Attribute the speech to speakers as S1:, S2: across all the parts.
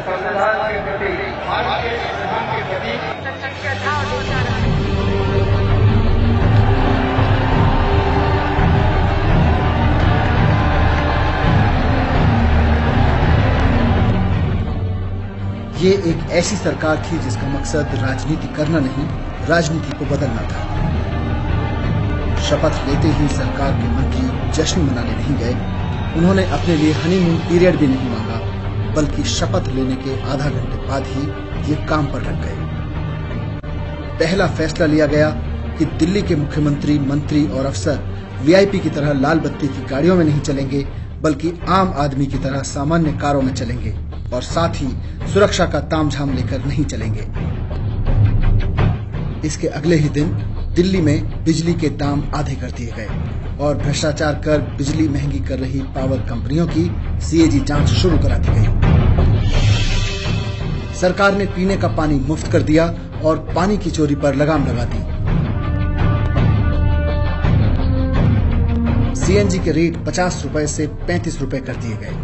S1: संविधान के प्रति, भारतीय संविधान के प्रति
S2: ये एक ऐसी सरकार थी जिसका मकसद राजनीति करना नहीं, राजनीति को बदलना था। शपथ लेते ही सरकार के मंत्री जश्न मनाने नहीं गए। उन्होंने अपने लिए हनीमून पीरियड भी नहीं मांगा, बल्कि शपथ लेने के आधा घंटे बाद ही ये काम पर लग गए। पहला फैसला लिया गया कि दिल्ली के मुख्यमंत्री, मंत्री और अफसर वीआईपी की तरह लाल बत्ती की गाड़ियों में नहीं चलेंगे, बल्कि आम आदमी की तरह सामान्य कारों में चलेंगे और साथ ही सुरक्षा का तामझाम लेकर नहीं चलेंगे। इसके अगले ही दिन दिल्ली में बिजली के दाम आधे कर दिए गए और भ्रष्टाचार कर बिजली महंगी कर रही पावर कंपनियों की सीएजी जांच शुरू करा दी गई। सरकार ने पीने का पानी मुफ्त कर दिया और पानी की चोरी पर लगाम लगा दी। सीएनजी के रेट 50 रुपए से 35 रुपए कर दिए गए।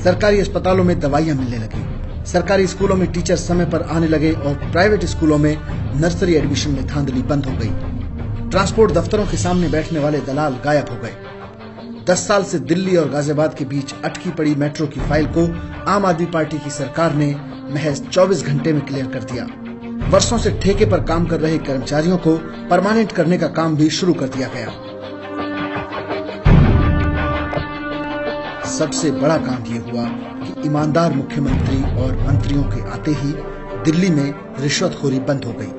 S2: सरकारी अस्पतालों में दवाइयां मिलने लगी। सरकारी स्कूलों में टीचर समय पर आने लगे और प्राइवेट स्कूलों में नर्सरी एडमिशन में धांधली बंद हो गई। ट्रांसपोर्ट दफ्तरों के सामने बैठने वाले दलाल गायब हो गए। 10 साल से दिल्ली और गाजियाबाद के बीच अटकी पड़ी मेट्रो की फाइल को आम आदमी पार्टी की सरकार ने महज 24 घंटे में क्लियर कर दिया। वर्षों से ठेके पर काम कर रहे कर्मचारियों को परमानेंट करने का काम भी शुरू कर दिया गया। सबसे बड़ा काम ये हुआ कि ईमानदार मुख्यमंत्री और मंत्रियों के आते ही दिल्ली में रिश्वतखोरी बंद हो गई।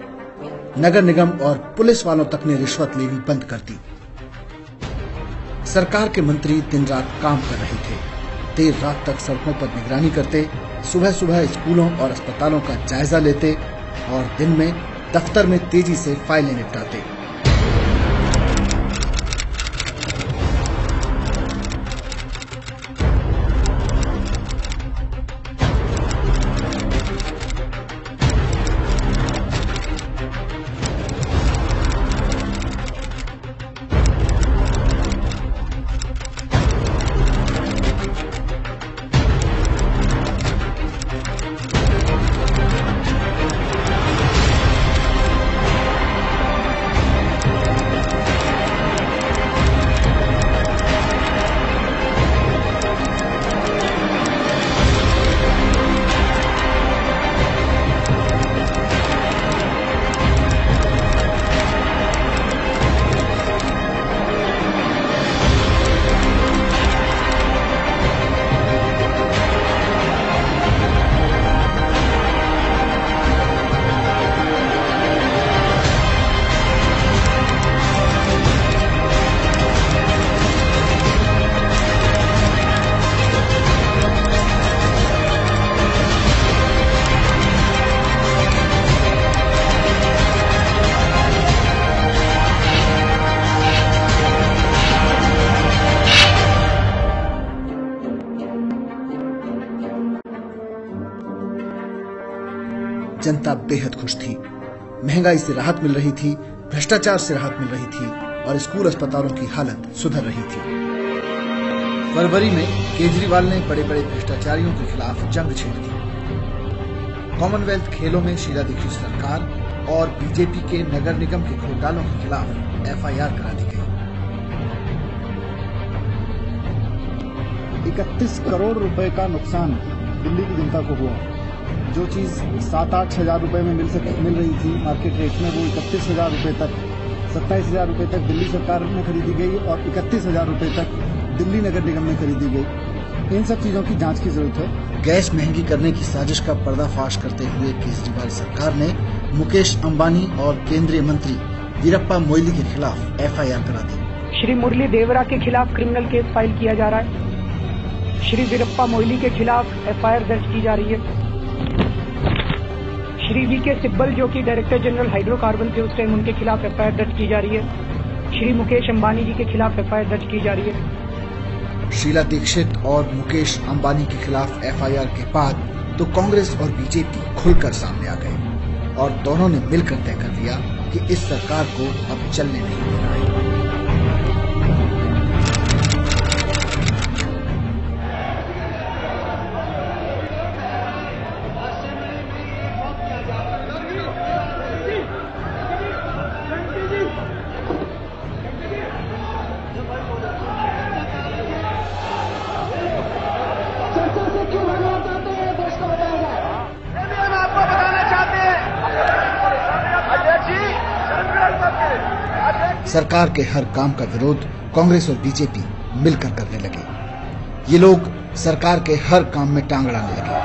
S2: नगर निगम और पुलिस वालों तक ने रिश्वत लेनी बंद कर दी। सरकार के मंत्री दिन रात काम कर रहे थे। देर रात तक सड़कों पर निगरानी करते, सुबह सुबह स्कूलों और अस्पतालों का जायजा लेते और दिन में दफ्तर में तेजी से फाइलें निपटाते। जनता बेहद खुश थी। महंगाई से राहत मिल रही थी, भ्रष्टाचार से राहत मिल रही थी और स्कूल अस्पतालों की हालत सुधर रही थी। फरवरी में केजरीवाल ने बड़े बड़े भ्रष्टाचारियों के खिलाफ जंग छेड़ दी। कॉमनवेल्थ खेलों में शीला दीक्षित सरकार और बीजेपी के नगर निगम के घोटालों के खिलाफ एफआईआर करा दी गई।
S3: 31 करोड़ रुपए का नुकसान दिल्ली की जनता को हुआ। जो चीज 7-8 हजार रुपए में मिल रही थी मार्केट रेट में, वो 31,000 रुपए तक, 27,000 रुपए तक दिल्ली सरकार में खरीदी गई और 31,000 रुपए तक दिल्ली नगर निगम में खरीदी गई। इन सब चीजों की जांच की जरूरत है।
S2: गैस महंगी करने की साजिश का पर्दाफाश करते हुए केजरीवाल सरकार ने मुकेश अंबानी और केंद्रीय मंत्री वीरप्पा मोइली के खिलाफ एफआईआर करा दी।
S4: श्री मुरली देवरा के खिलाफ क्रिमिनल केस फाइल किया जा रहा है। श्री वीरप्पा मोइली के खिलाफ एफआईआर दर्ज की जा रही है। श्री वी.के. सिब्बल जो कि डायरेक्टर जनरल हाइड्रोकार्बन थे उस टाइम, उनके खिलाफ एफआईआर दर्ज की जा रही है। श्री मुकेश अंबानी जी के खिलाफ एफआईआर दर्ज की जा रही है।
S2: शीला दीक्षित और मुकेश अंबानी के खिलाफ एफआईआर के बाद तो कांग्रेस और बीजेपी खुलकर सामने आ गए और दोनों ने मिलकर तय कर दिया कि इस सरकार को अब चलने नहीं देना है। सरकार के हर काम का विरोध कांग्रेस और बीजेपी मिलकर करने लगे। ये लोग सरकार के हर काम में टांग अड़ाने लगे।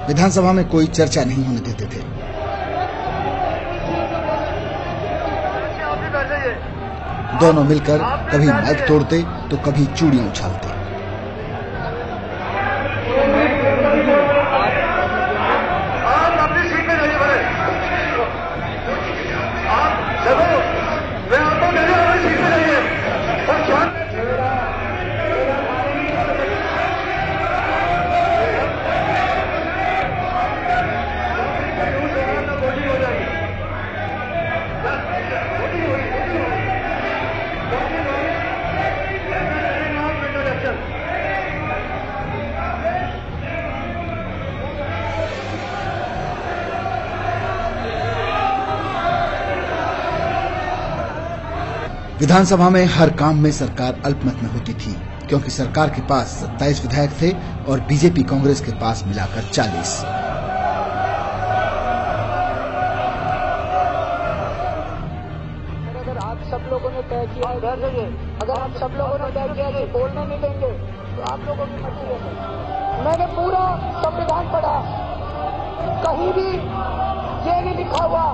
S2: विधानसभा में कोई चर्चा नहीं होने देते थे। दोनों मिलकर कभी माइक तोड़ते तो कभी चूड़ियां उछालते। विधानसभा में हर काम में सरकार अल्पमत में होती थी, क्योंकि सरकार के पास 27 विधायक थे और बीजेपी कांग्रेस के पास मिलाकर 40।
S4: अगर आप सब लोगों ने तय किया, अगर आप सब लोगों ने तय किया कि बोलने नहीं देंगे तो आप लोगों की मर्जी है। मैंने पूरा संविधान पढ़ा, कहीं भी ये नहीं लिखा हुआ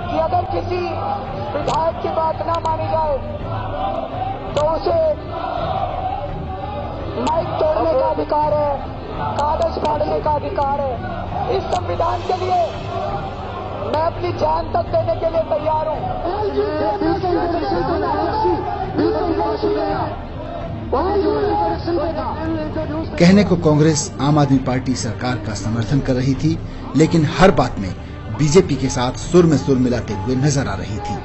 S4: कि अगर किसी विधायक की बात ना मानी जाए तो उसे माइक तोड़ने का अधिकार है, कागज फाड़ने का अधिकार है। इस संविधान के लिए मैं अपनी जान तक देने के लिए तैयार हूं।
S2: कहने को कांग्रेस आम आदमी पार्टी सरकार का समर्थन कर रही थी, लेकिन हर बात में बीजेपी के साथ सुर में सुर मिलाते हुए नजर आ रही थी।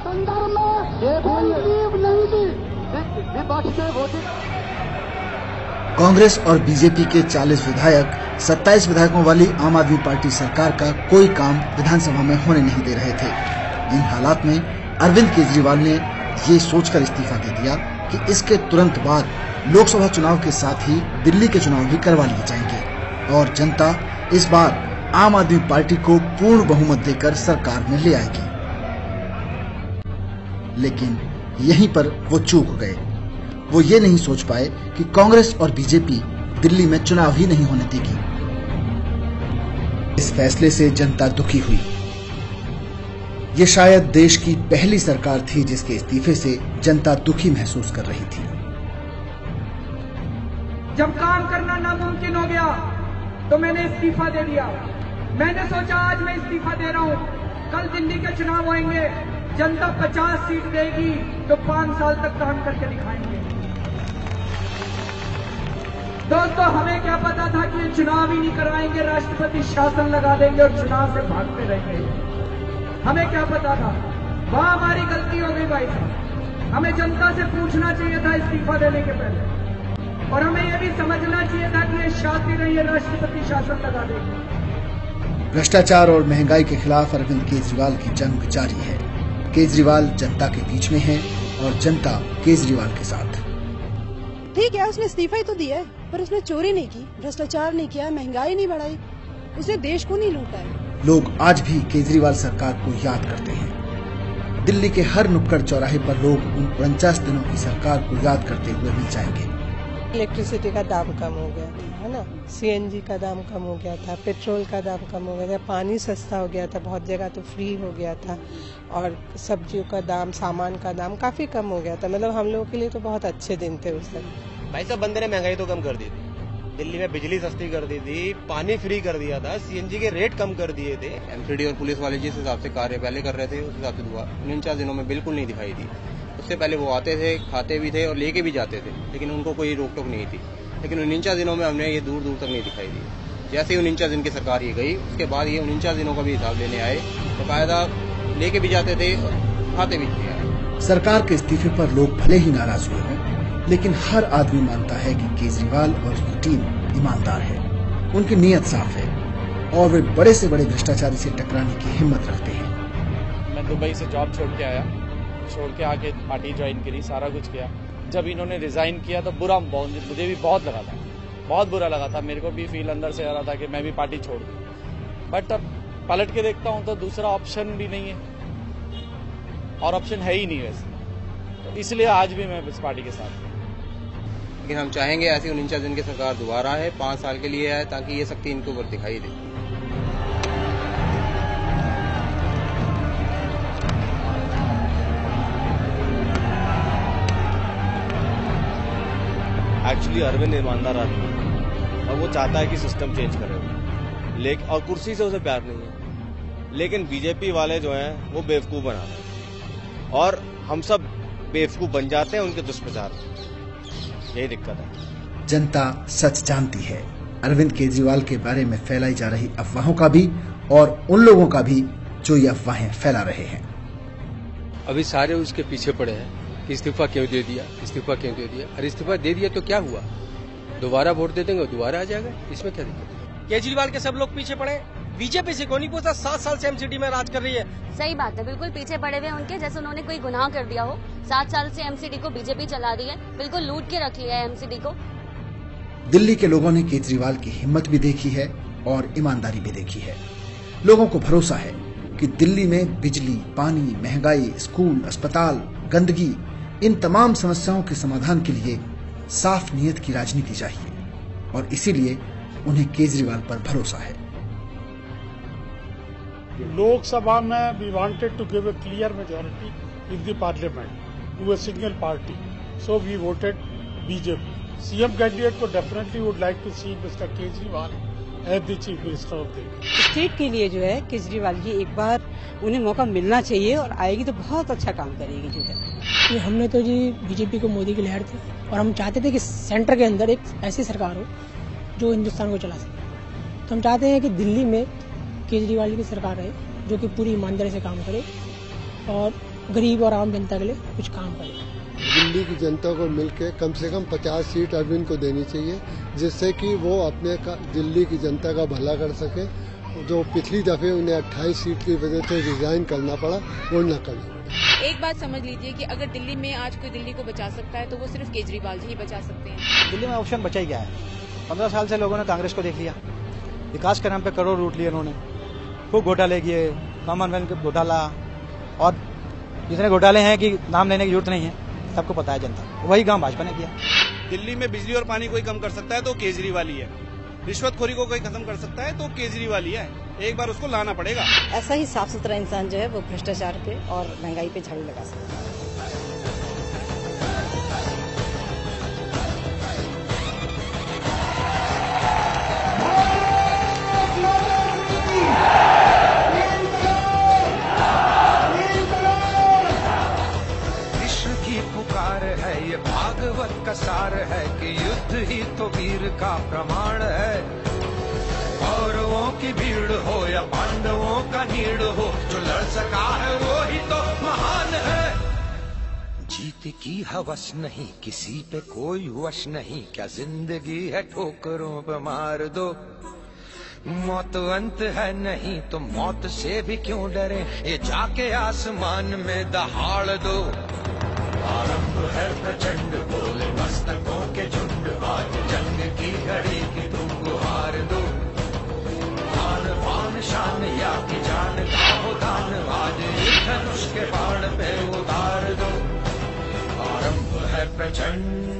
S2: कांग्रेस और बीजेपी के 40 विधायक 27 विधायकों वाली आम आदमी पार्टी सरकार का कोई काम विधानसभा में होने नहीं दे रहे थे। इन हालात में अरविंद केजरीवाल ने ये सोचकर इस्तीफा दे दिया कि इसके तुरंत बाद लोकसभा चुनाव के साथ ही दिल्ली के चुनाव भी करवा लिए जाएंगे और जनता इस बार आम आदमी पार्टी को पूर्ण बहुमत देकर सरकार में ले आएगी। लेकिन यहीं पर वो चूक गए। वो ये नहीं सोच पाए कि कांग्रेस और बीजेपी दिल्ली में चुनाव ही नहीं होने देगी। इस फैसले से जनता दुखी हुई। ये शायद देश की पहली सरकार थी जिसके इस्तीफे से जनता दुखी महसूस कर रही थी।
S5: जब काम करना नामुमकिन हो गया तो मैंने इस्तीफा दे दिया। मैंने सोचा आज मैं इस्तीफा दे रहा हूं, कल दिल्ली के चुनाव होंगे, जनता 50 सीट देगी तो 5 साल तक काम करके दिखाएंगे। दोस्तों, हमें क्या पता था कि ये चुनाव ही नहीं करवाएंगे, राष्ट्रपति शासन लगा देंगे और चुनाव से भागते रहेंगे। हमें क्या पता था? वहां हमारी गलती हो गई भाई साहब। हमें जनता से पूछना चाहिए था इस्तीफा देने के पहले, और हमें यह भी समझना चाहिए था कि ये शातिर है, ये राष्ट्रपति शासन लगा देंगे।
S2: भ्रष्टाचार और महंगाई के खिलाफ अरविंद केजरीवाल की जंग जारी है। केजरीवाल जनता के बीच में है और जनता केजरीवाल के साथ।
S6: ठीक है, उसने इस्तीफा ही तो दिया है, पर उसने चोरी नहीं की, भ्रष्टाचार नहीं किया, महंगाई नहीं बढ़ाई, उसने देश को नहीं लूटा है।
S2: लोग आज भी केजरीवाल सरकार को याद करते हैं। दिल्ली के हर नुक्कड़ चौराहे पर लोग उन 49 दिनों की सरकार को याद करते हुए मिल जाएंगे।
S7: इलेक्ट्रिसिटी का दाम कम हो गया है ना, सीएनजी का दाम कम हो गया था, पेट्रोल का दाम कम हो गया था, पानी सस्ता हो गया था, बहुत जगह तो फ्री हो गया था, और सब्जियों का दाम, सामान का दाम काफी कम हो गया था। मतलब हम लोगों के लिए तो बहुत अच्छे दिन थे उस दिन।
S8: भाई साहब, बंदे ने महंगाई तो कम कर दी थी, दिल्ली में बिजली सस्ती कर दी थी, पानी फ्री कर दिया था, सीएनजी के रेट कम कर दिए थे। एमसीडी और पुलिस वाले जिस हिसाब से कार्य पहले कर रहे थे उस हिसाब से 49 दिनों में बिल्कुल नहीं दिखाई दी। उससे पहले वो आते थे, खाते भी थे और लेके भी जाते थे, लेकिन उनको कोई रोक टोक नहीं थी। लेकिन 49 दिनों में हमने ये दूर दूर तक नहीं दिखाई दी। जैसे ही 49 दिन की सरकार ये गई, उसके बाद ये 49 दिनों का भी हिसाब लेने आए, तो कायदा लेके भी जाते थे और खाते भी थे।
S2: सरकार के इस्तीफे पर लोग भले ही नाराज हुए हैं, लेकिन हर आदमी मानता है कि केजरीवाल और उसकी टीम ईमानदार है, उनकी नीयत साफ है और वे बड़े से बड़े भ्रष्टाचारी से टकराने की हिम्मत रखते हैं।
S9: मैं दुबई से जॉब छोड़ के आया, छोड़ के आके पार्टी ज्वाइन करी, सारा कुछ किया। जब इन्होंने रिजाइन किया तो मुझे भी बहुत लगा था, बहुत बुरा लगा था। मेरे को भी फील अंदर से आ रहा था कि मैं भी पार्टी छोड़ दूं। बट अब पलट के देखता हूं तो दूसरा ऑप्शन भी नहीं है और ऑप्शन है ही नहीं वैसे, तो इसलिए आज भी मैं इस पार्टी के साथ हूं।
S8: लेकिन हम चाहेंगे ऐसी 49 दिन की सरकार दोबारा है, 5 साल के लिए है, ताकि ये शक्ति इनके ऊपर दिखाई दे।
S10: एक्चुअली अरविंद ईमानदार आदमी है और वो चाहता है कि सिस्टम चेंज करे, लेकिन और कुर्सी से उसे प्यार नहीं है। लेकिन बीजेपी वाले जो हैं वो बेवकूफ बना रहे हैं और हम सब बेवकूफ बन जाते हैं उनके दुष्प्रचार में, यही दिक्कत है।
S2: जनता सच जानती है अरविंद केजरीवाल के बारे में फैलाई जा रही अफवाहों का भी और उन लोगों का भी जो ये अफवाहें फैला रहे हैं।
S11: अभी सारे उसके पीछे पड़े हैं कि इस्तीफा क्यों दे दिया, इस्तीफा क्यों दे दिया। अरे इस्तीफा दे दिया तो क्या हुआ, दोबारा वोट दे देंगे दोबारा आ जाएगा, इसमें क्या दिक्कत है।
S12: केजरीवाल के सब लोग पीछे पड़े, बीजेपी से कोई नहीं पूछा, 7 साल से एमसीडी में राज कर रही है।
S13: सही बात है, बिल्कुल पीछे पड़े हुए उनके, जैसे उन्होंने कोई गुनाह कर दिया हो। 7 साल से एमसीडी को बीजेपी चला रही है, बिल्कुल लूट के रख लिया है एमसीडी को।
S2: दिल्ली के लोगों ने केजरीवाल की हिम्मत भी देखी है और ईमानदारी भी देखी है। लोगों को भरोसा है कि दिल्ली में बिजली, पानी, महंगाई, स्कूल, अस्पताल, गंदगी, इन तमाम समस्याओं के समाधान के लिए साफ नीयत की राजनीति चाहिए और इसीलिए उन्हें केजरीवाल पर भरोसा है।
S14: लोकसभा में we wanted to give a clear majority in the parliament to a single party, so we voted BJP. CM candidate को definitely would like to see mister Kejriwal as the chief minister of the
S15: state के लिए जो है केजरीवाल की एक बार उन्हें मौका मिलना चाहिए और आएगी तो बहुत अच्छा काम करेगी जो है।
S16: हमने तो जी बीजेपी को मोदी की लहर थी और हम चाहते थे कि सेंटर के अंदर एक ऐसी सरकार हो जो हिंदुस्तान को चला सके। तो हम चाहते हैं कि दिल्ली में केजरीवाल की सरकार रहे जो कि पूरी ईमानदारी से काम करे और गरीब और आम जनता के लिए कुछ काम करे।
S17: दिल्ली की जनता को मिलकर कम से कम 50 सीट अरविंद को देनी चाहिए, जिससे कि वो अपने दिल्ली की जनता का भला कर सके। जो पिछली दफे उन्हें 28 सीट की वजह से रिजाइन करना पड़ा, वो न करना।
S18: एक बात समझ लीजिए कि अगर दिल्ली में आज कोई दिल्ली को बचा सकता है तो वो सिर्फ केजरीवाल जी ही बचा सकते हैं।
S12: दिल्ली में ऑप्शन बचा ही गया है। 15 साल से लोगों ने कांग्रेस को देख लिया, विकास के नाम पे करोड़ लूट लिए उन्होंने, खूब घोटाले किए, कॉमनवेल्थ के घोटाला, और जितने घोटाले हैं कि नाम लेने की जरूरत नहीं है, सबको पता है जनता, वही काम भाजपा ने किया।
S10: दिल्ली में बिजली और पानी कोई कम कर सकता है तो केजरीवाल ही है, रिश्वतखोरी को कोई खत्म कर सकता है तो केजरीवाल ही है। एक बार उसको लाना पड़ेगा।
S15: ऐसा ही साफ सुथरा इंसान जो है वो भ्रष्टाचार पे और महंगाई पे झाड़ू लगा सकता है।
S1: विश्व की पुकार है ये भागवत का सार है कि युद्ध ही तो वीर का प्रमाण है। कौरवों की भीड़ हो या पांडवों का नीड़ हो, जो लड़ सका है वो ही तो महान है। जीत की हवस नहीं, किसी पे कोई वश नहीं, क्या जिंदगी है ठोकरों पे मार दो। मौत अंत है नहीं तो मौत से भी क्यों डरे, ये जाके आसमान में दहाड़ दो। आरंभ है प्रचंड बोले मस्तकों के झुंड, आज जंग की घड़ी की तुम गुहार दो। आन शान या की जान का हो दान, आज धनुष के बाण पे उतार दो। आरंभ है प्रचंड